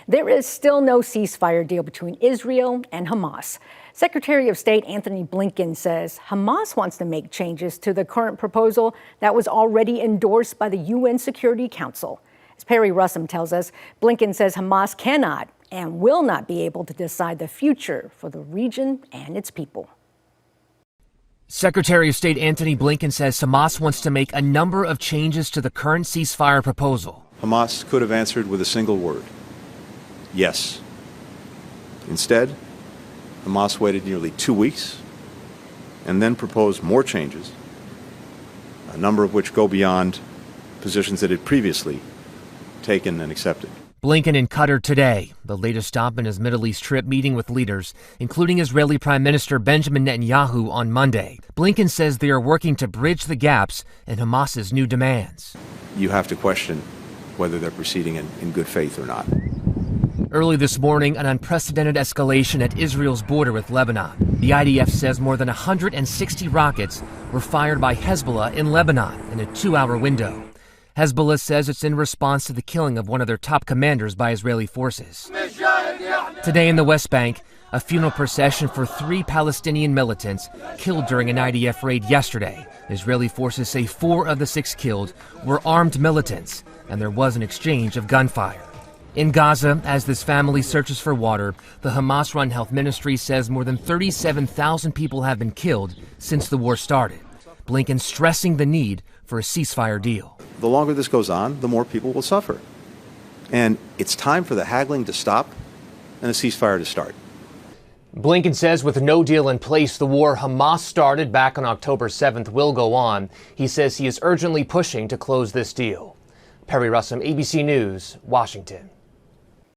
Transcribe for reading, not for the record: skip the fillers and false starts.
There is still no ceasefire deal between Israel and Hamas. Secretary of State Antony Blinken says Hamas wants to make changes to the current proposal that was already endorsed by the UN Security Council. As Perry Russum tells us, Blinken says Hamas cannot and will not be able to decide the future for the region and its people. Secretary of State Antony Blinken says Hamas wants to make a number of changes to the current ceasefire proposal. Hamas could have answered with a single word: yes. Instead, Hamas waited nearly 2 weeks and then proposed more changes, a number of which go beyond positions that it previously taken and accepted. Blinken in Qatar today, the latest stop in his Middle East trip, meeting with leaders, including Israeli Prime Minister Benjamin Netanyahu on Monday. Blinken says they are working to bridge the gaps in Hamas's new demands. You have to question whether they're proceeding in good faith or not. Early this morning, an unprecedented escalation at Israel's border with Lebanon. The IDF says more than 160 rockets were fired by Hezbollah in Lebanon in a 2-hour window. Hezbollah says it's in response to the killing of one of their top commanders by Israeli forces. Today in the West Bank, a funeral procession for 3 Palestinian militants killed during an IDF raid yesterday. Israeli forces say 4 of the 6 killed were armed militants, and there was an exchange of gunfire. In Gaza, as this family searches for water, the Hamas-run health ministry says more than 37,000 people have been killed since the war started. Blinken stressing the need for a ceasefire deal. The longer this goes on, the more people will suffer. And it's time for the haggling to stop and a ceasefire to start. Blinken says with no deal in place, the war Hamas started back on October 7th will go on. He says he is urgently pushing to close this deal. Perry Russum, ABC News, Washington.